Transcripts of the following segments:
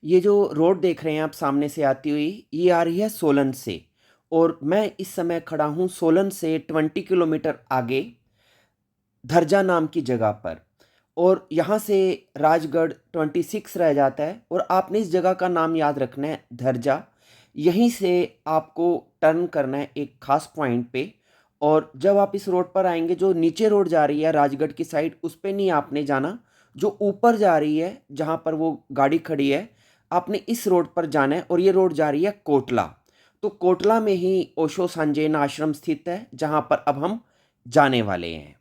ये जो रोड देख रहे हैं आप सामने से आती हुई, ये आ रही है सोलन से। और मैं इस समय खड़ा हूँ सोलन से 20 किलोमीटर आगे धरजा नाम की जगह पर। और यहाँ से राजगढ़ 26 रह जाता है और आपने इस जगह का नाम याद रखना है, धरजा। यहीं से आपको टर्न करना है एक खास पॉइंट पे। और जब आप इस रोड पर आएंगे, जो नीचे रोड जा रही है राजगढ़ की साइड, उस पे नहीं आपने जाना। जो ऊपर जा रही है जहाँ पर वो गाड़ी खड़ी है, आपने इस रोड पर जाना है। और ये रोड जा रही है कोटला। तो कोटला में ही ओशो सांजेन आश्रम स्थित है, जहाँ पर अब हम जाने वाले हैं।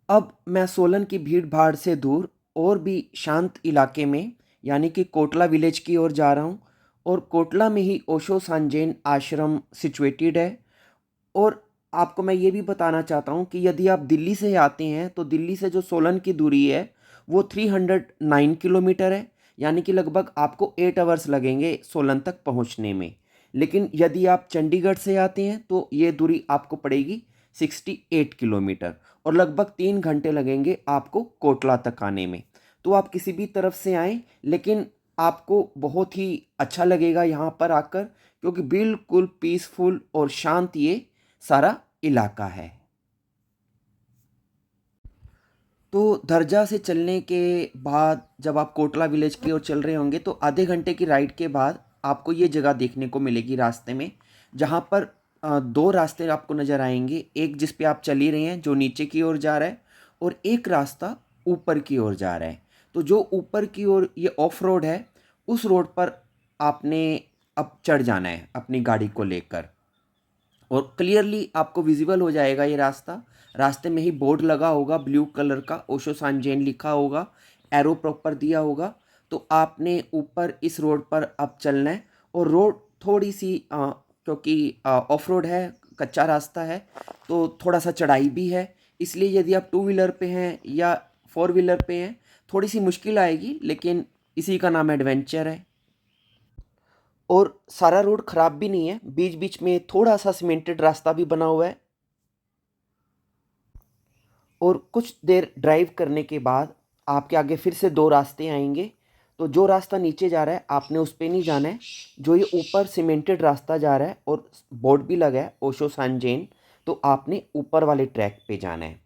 अब मैं सोलन की भीड़ भाड़ से दूर और भी शांत इलाके में, यानी कि कोटला विलेज की ओर जा रहा हूँ। और कोटला में ही ओशो सांजेन आश्रम सिचुएटेड है। और आपको मैं ये भी बताना चाहता हूँ कि यदि आप दिल्ली से आते हैं तो दिल्ली से जो सोलन की दूरी है वो 309 किलोमीटर है, यानी कि लगभग आपको 8 आवर्स लगेंगे सोलन तक पहुँचने में। लेकिन यदि आप चंडीगढ़ से आते हैं तो ये दूरी आपको पड़ेगी 68 किलोमीटर, और लगभग 3 घंटे लगेंगे आपको कोटला तक आने में। तो आप किसी भी तरफ से आएँ, लेकिन आपको बहुत ही अच्छा लगेगा यहाँ पर आकर, क्योंकि बिल्कुल पीसफुल और शांत ये सारा इलाका है। तो दरजा से चलने के बाद जब आप कोटला विलेज की ओर चल रहे होंगे तो आधे घंटे की राइड के बाद आपको ये जगह देखने को मिलेगी रास्ते में, जहाँ पर दो रास्ते आपको नज़र आएंगे। एक जिस पे आप चल ही रहे हैं जो नीचे की ओर जा रहा है, और एक रास्ता ऊपर की ओर जा रहा है। तो जो ऊपर की ओर ये ऑफ रोड है, उस रोड पर आपने अब चढ़ जाना है अपनी गाड़ी को लेकर। और क्लियरली आपको विजिबल हो जाएगा ये रास्ता। रास्ते में ही बोर्ड लगा होगा ब्लू कलर का, ओशो सांजेन लिखा होगा, एरो प्रॉपर दिया होगा। तो आपने ऊपर इस रोड पर अब चलना है। और रोड थोड़ी सी क्योंकि ऑफ रोड है, कच्चा रास्ता है, तो थोड़ा सा चढ़ाई भी है। इसलिए यदि आप टू व्हीलर पे हैं या फोर व्हीलर पे हैं, थोड़ी सी मुश्किल आएगी, लेकिन इसी का नाम एडवेंचर है। और सारा रोड खराब भी नहीं है, बीच बीच में थोड़ा सा सीमेंटेड रास्ता भी बना हुआ है। और कुछ देर ड्राइव करने के बाद आपके आगे फिर से दो रास्ते आएंगे। तो जो रास्ता नीचे जा रहा है आपने उस पर नहीं जाना है। जो ये ऊपर सीमेंटेड रास्ता जा रहा है और बोर्ड भी लगा है ओशो सांजेन, तो आपने ऊपर वाले ट्रैक पे जाना है।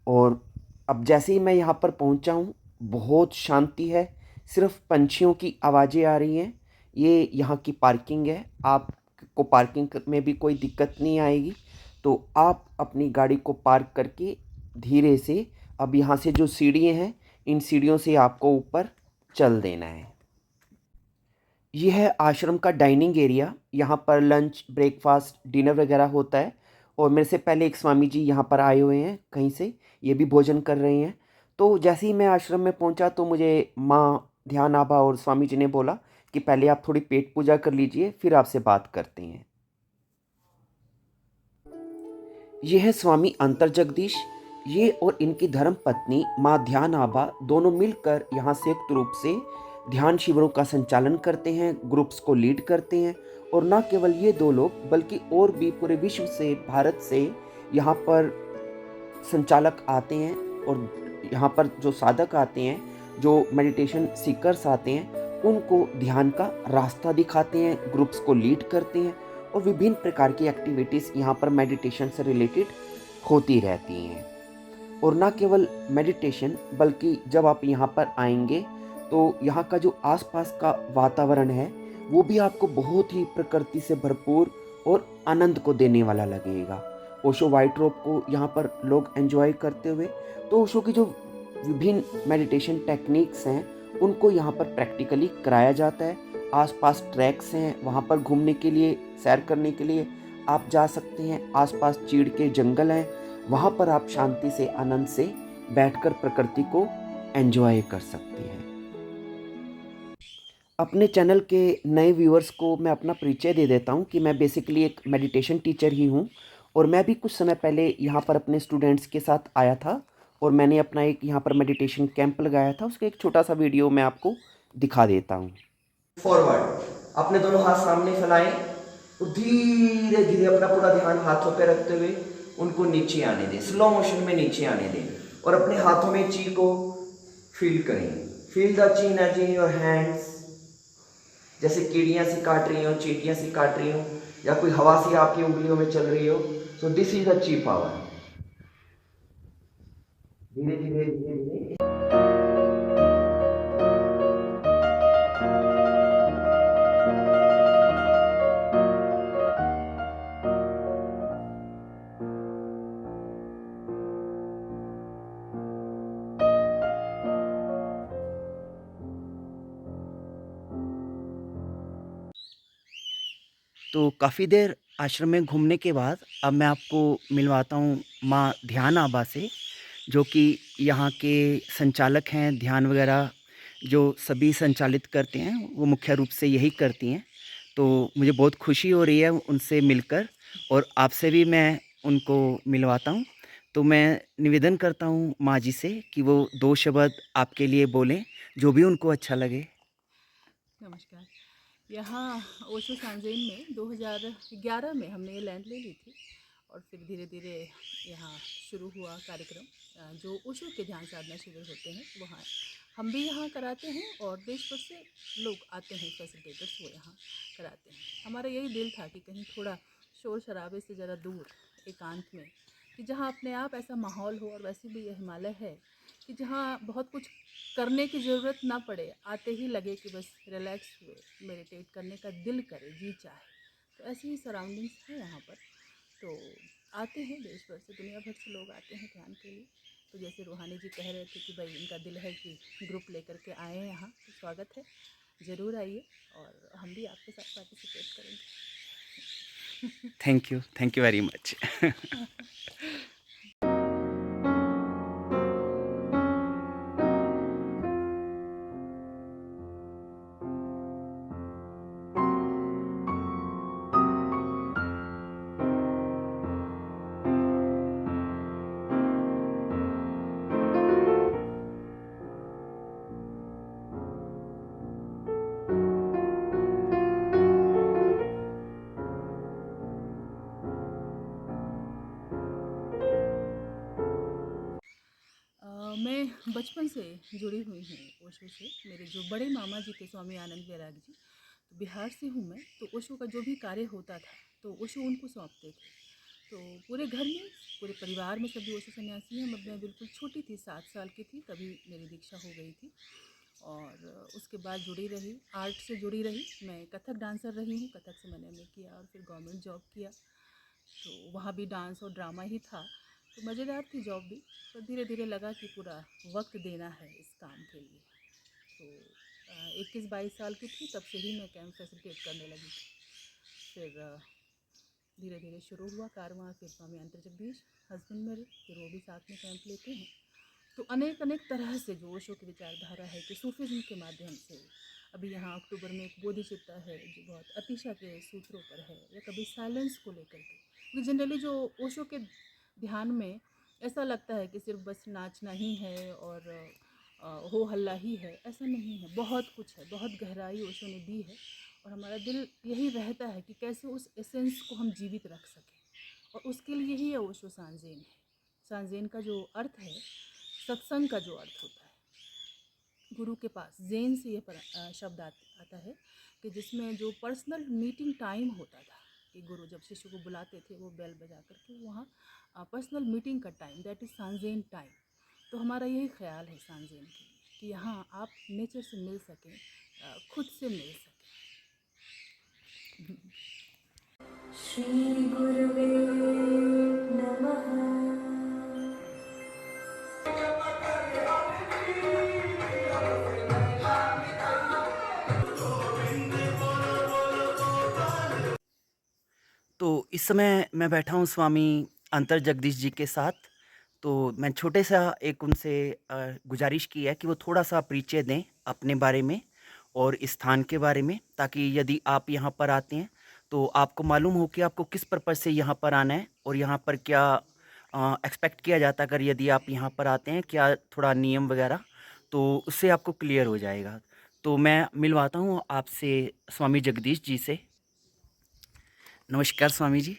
और अब जैसे ही मैं यहाँ पर पहुँचा हूँ, बहुत शांति है, सिर्फ पंछियों की आवाज़ें आ रही हैं। ये यहाँ की पार्किंग है, आपको पार्किंग में भी कोई दिक्कत नहीं आएगी। तो आप अपनी गाड़ी को पार्क करके धीरे से, अब यहाँ से जो सीढ़ियाँ हैं, इन सीढ़ियों से आपको ऊपर चल देना है। यह है आश्रम का डाइनिंग एरिया। यहाँ पर लंच, ब्रेकफास्ट, डिनर वगैरह होता है। और मेरे से पहले एक स्वामी जी यहाँ पर आए हुए हैं कहीं से, ये भी भोजन कर रहे हैं। तो जैसे ही मैं आश्रम में पहुँचा तो मुझे माँ ध्यान आभा और स्वामी जी ने बोला कि पहले आप थोड़ी पेट पूजा कर लीजिए, फिर आपसे बात करते हैं। ये है स्वामी अंतर जगदीश। ये और इनकी धर्म पत्नी माँ ध्यान आभा दोनों मिलकर यहाँ संयुक्त रूप से ध्यान शिविरों का संचालन करते हैं, ग्रुप्स को लीड करते हैं। और न केवल ये दो लोग, बल्कि और भी पूरे विश्व से, भारत से यहाँ पर संचालक आते हैं। और यहाँ पर जो साधक आते हैं, जो मेडिटेशन सीकर्स आते हैं, उनको ध्यान का रास्ता दिखाते हैं, ग्रुप्स को लीड करते हैं। और विभिन्न प्रकार की एक्टिविटीज़ यहाँ पर मेडिटेशन से रिलेटेड होती रहती हैं। और ना केवल मेडिटेशन, बल्कि जब आप यहाँ पर आएंगे तो यहाँ का जो आसपास का वातावरण है वो भी आपको बहुत ही प्रकृति से भरपूर और आनंद को देने वाला लगेगा। ओशो वाइट रोप को यहाँ पर लोग एंजॉय करते हुए, तो ओशो की जो विभिन्न मेडिटेशन टेक्निक्स हैं उनको यहाँ पर प्रैक्टिकली कराया जाता है। आसपास ट्रैक्स हैं, वहाँ पर घूमने के लिए, सैर करने के लिए आप जा सकते हैं। आसपास चीड़ के जंगल हैं, वहाँ पर आप शांति से, आनंद से बैठकर प्रकृति को एंजॉय कर सकते हैं। अपने चैनल के नए व्यूअर्स को मैं अपना परिचय दे देता हूँ कि मैं बेसिकली एक मेडिटेशन टीचर ही हूँ। और मैं भी कुछ समय पहले यहाँ पर अपने स्टूडेंट्स के साथ आया था और मैंने अपना एक यहाँ पर मेडिटेशन कैंप लगाया था। उसका एक छोटा सा वीडियो मैं आपको दिखा देता हूँ। फॉरवर्ड, अपने दोनों हाथ सामने फैलाएं और धीरे धीरे अपना पूरा ध्यान हाथों पे रखते हुए उनको नीचे आने दें, स्लो मोशन में नीचे आने दें। और अपने हाथों में ची को फील करें, feel the chi energy in your hands. जैसे कीड़ियाँ सी काट रही हो, चींटियाँ सी काट रही हो, या कोई हवा सी आपकी उंगलियों में चल रही हो. So this is the chi power. धीरे धीरे धीरे धीरे. तो काफ़ी देर आश्रम में घूमने के बाद अब मैं आपको मिलवाता हूँ माँ ध्यान आबा से, जो कि यहाँ के संचालक हैं। ध्यान वगैरह जो सभी संचालित करते हैं वो मुख्य रूप से यही करती हैं। तो मुझे बहुत खुशी हो रही है उनसे मिलकर, और आपसे भी मैं उनको मिलवाता हूँ। तो मैं निवेदन करता हूँ माँ जी से कि वो 2 शब्द आपके लिए बोलें, जो भी उनको अच्छा लगे। नमस्कार। यहाँ ओशो सांजेन में 2011 में हमने ये लैंड ले ली थी और फिर धीरे धीरे यहाँ शुरू हुआ कार्यक्रम। जो ओशो के ध्यान साधना शिविर होते हैं वहाँ हम भी यहाँ कराते हैं और देश भर से लोग आते हैं, फैसिलिटेटर्स वो यहाँ कराते हैं। हमारा यही दिल था कि कहीं थोड़ा शोर शराबे से ज़रा दूर एकांत में, कि जहाँ अपने आप ऐसा माहौल हो, और वैसे भी यह हिमालय है कि जहाँ बहुत कुछ करने की ज़रूरत ना पड़े, आते ही लगे कि बस रिलैक्स हुए, मेडिटेट करने का दिल करे, जी चाहे। तो ऐसी ही सराउंडिंग्स हैं यहाँ पर। तो आते हैं देश भर से, दुनिया भर से लोग आते हैं ध्यान के लिए। तो जैसे रूहानी जी कह रहे थे कि भाई इनका दिल है कि ग्रुप लेकर के आए हैं यहाँ, तो स्वागत है, ज़रूर आइए और हम भी आपके साथ पार्टिसिपेट करेंगे। Thank you very much. मैं बचपन से जुड़ी हुई हूँ ओशो से। मेरे जो बड़े मामा जी थे स्वामी आनंद वैराग जी, तो बिहार से हूँ मैं। तो ओशो का जो भी कार्य होता था तो ओशो उनको सौंपते थे। तो पूरे घर में, पूरे परिवार में सभी ओशो सन्यासी हैं। मैं बिल्कुल छोटी थी, 7 साल की थी, तभी मेरी दीक्षा हो गई थी। और उसके बाद जुड़ी रही, आर्ट से जुड़ी रही। मैं कथक डांसर रही हूँ, कथक से मैंने एमए किया और फिर गवर्नमेंट जॉब किया। तो वहाँ भी डांस और ड्रामा ही था, तो मज़ेदार थी जॉब भी। पर धीरे धीरे लगा कि पूरा वक्त देना है इस काम के लिए। तो 21-22 साल की थी तब से ही मैं कैंप फैसिलिटेट करने लगी थी। फिर धीरे धीरे शुरू हुआ कारवां। फिर स्वामी अंतर जगदीश हस्बैंड मेरे, फिर वो भी साथ में कैंप लेते हैं। तो अनेक अनेक तरह से जो ओशो की विचारधारा है कि सूफिज्म के माध्यम से, अभी यहाँ अक्टूबर में एक बोधिचित्ता है जो बहुत अतिशा के सूत्रों पर है, या कभी साइलेंस को लेकर के। क्योंकि जनरली जो ओशो के ध्यान में ऐसा लगता है कि सिर्फ बस नाचना ही है और हो हल्ला ही है, ऐसा नहीं है। बहुत कुछ है, बहुत गहराई ओशो ने दी है। और हमारा दिल यही रहता है कि कैसे उस एसेंस को हम जीवित रख सकें, और उसके लिए ही ये ओशो सांजेन है। सांजेन का जो अर्थ है, सत्संग का जो अर्थ होता है, गुरु के पास, जेन से ये शब्द आता है कि जिसमें जो पर्सनल मीटिंग टाइम होता था, कि गुरु जब शिष्य को बुलाते थे वो बेल बजा करके, वहाँ पर्सनल मीटिंग का टाइम, दैट इज़ सांजेन टाइम। तो हमारा यही ख्याल है सांजेन के लिए कि यहाँ आप नेचर से मिल सकें, खुद से मिल सकें। श्री गुरुवे नमः। तो इस समय मैं बैठा हूँ स्वामी अंतर जगदीश जी के साथ। तो मैं छोटे सा एक उनसे गुजारिश की है कि वो थोड़ा-सा परिचय दें अपने बारे में और इस स्थान के बारे में, ताकि यदि आप यहाँ पर आते हैं, तो आपको मालूम हो कि आपको किस पर्पज़ से यहाँ पर आना है और यहाँ पर क्या एक्सपेक्ट किया जाता है अगर यदि आप यहाँ पर आते हैं, क्या थोड़ा नियम वगैरह, तो उससे आपको क्लियर हो जाएगा। तो मैं मिलवाता हूँ आपसे स्वामी जगदीश जी से। नमस्कार स्वामी जी।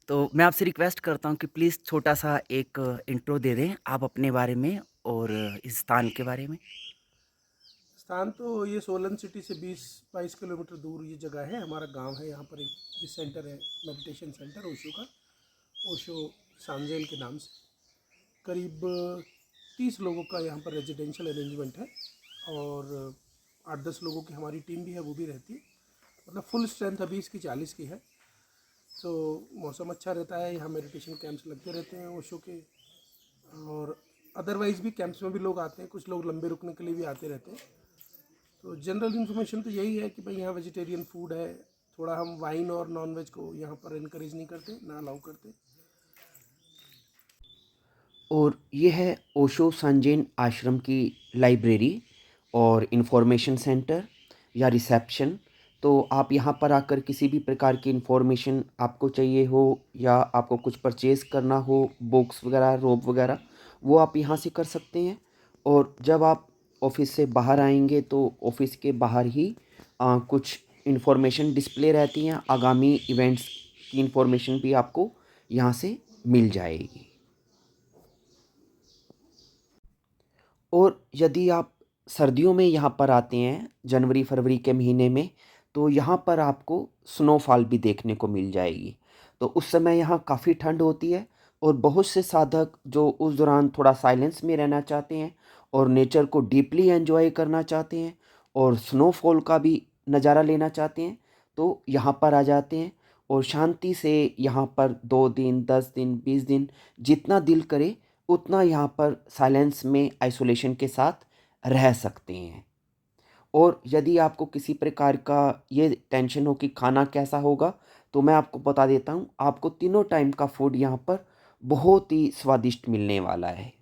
तो मैं आपसे रिक्वेस्ट करता हूँ कि प्लीज़ छोटा-सा एक इंट्रो दे दें आप अपने बारे में और इस स्थान के बारे में। स्थान तो ये सोलन सिटी से 20-22 किलोमीटर दूर ये जगह है, हमारा गांव है। यहाँ पर एक ये सेंटर है, मेडिटेशन सेंटर ओशो का, ओशो सांजेन के नाम से। करीब 30 लोगों का यहाँ पर रेजिडेंशियल अरेंजमेंट है और 8-10 लोगों की हमारी टीम भी है, वो भी रहती है। मतलब फुल स्ट्रेंथ अभी इसकी 40 की है। तो मौसम अच्छा रहता है, यहाँ मेडिटेशन कैंप्स लगते रहते हैं ओशो के, और अदरवाइज़ भी कैंप्स में भी लोग आते हैं, कुछ लोग लंबे रुकने के लिए भी आते रहते हैं। तो जनरल इन्फॉर्मेशन तो यही है कि भाई यहाँ वेजिटेरियन फूड है। थोड़ा हम वाइन और नॉन वेज को यहाँ पर इनकरेज नहीं करते, ना अलाउ करते। और ये है ओशो सांजेन आश्रम की लाइब्रेरी और इन्फॉर्मेशन सेंटर या रिसेप्शन। तो आप यहाँ पर आकर किसी भी प्रकार की इन्फॉर्मेशन आपको चाहिए हो या आपको कुछ परचेज़ करना हो, बुक्स वगैरह, रोब वगैरह, वो आप यहाँ से कर सकते हैं। और जब आप ऑफिस से बाहर आएंगे तो ऑफिस के बाहर ही कुछ इन्फॉर्मेशन डिस्प्ले रहती हैं, आगामी इवेंट्स की इन्फॉर्मेशन भी आपको यहाँ से मिल जाएगी। और यदि आप सर्दियों में यहाँ पर आते हैं जनवरी फरवरी के महीने में, तो यहाँ पर आपको स्नोफॉल भी देखने को मिल जाएगी। तो उस समय यहाँ काफ़ी ठंड होती है और बहुत से साधक जो उस दौरान थोड़ा साइलेंस में रहना चाहते हैं और नेचर को डीपली एंजॉय करना चाहते हैं और स्नोफॉल का भी नज़ारा लेना चाहते हैं, तो यहाँ पर आ जाते हैं और शांति से यहाँ पर 2 दिन, 10 दिन, 20 दिन जितना दिल करे उतना यहाँ पर साइलेंस में आइसोलेशन के साथ रह सकते हैं। और यदि आपको किसी प्रकार का ये टेंशन हो कि खाना कैसा होगा, तो मैं आपको बता देता हूँ, आपको तीनों टाइम का फूड यहाँ पर बहुत ही स्वादिष्ट मिलने वाला है।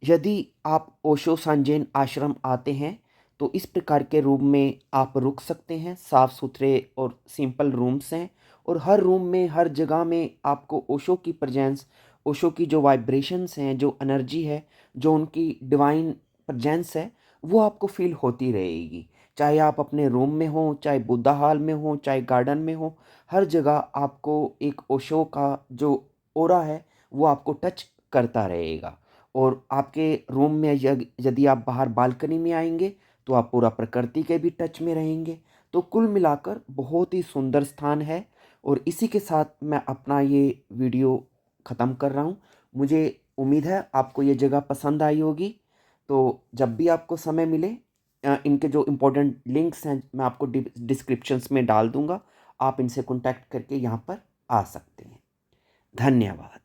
यदि आप ओशो सांजेन आश्रम आते हैं तो इस प्रकार के रूम में आप रुक सकते हैं। साफ़ सुथरे और सिंपल रूम्स हैं और हर रूम में, हर जगह में आपको ओशो की प्रेजेंस, ओशो की जो वाइब्रेशंस हैं, जो एनर्जी है, जो उनकी डिवाइन प्रेजेंस है, वो आपको फील होती रहेगी। चाहे आप अपने रूम में हों, चाहे बुद्धा हॉल में हों, चाहे गार्डन में हों, हर जगह आपको एक ओशो का जो ऑरा है वो आपको टच करता रहेगा। और आपके रूम में यदि आप बाहर बालकनी में आएंगे तो आप पूरा प्रकृति के भी टच में रहेंगे। तो कुल मिलाकर बहुत ही सुंदर स्थान है। और इसी के साथ मैं अपना ये वीडियो ख़त्म कर रहा हूँ। मुझे उम्मीद है आपको ये जगह पसंद आई होगी। तो जब भी आपको समय मिले, इनके जो इम्पोर्टेंट लिंक्स हैं मैं आपको डिस्क्रिप्शंस में डाल दूँगा, आप इनसे कॉन्टैक्ट करके यहाँ पर आ सकते हैं। धन्यवाद।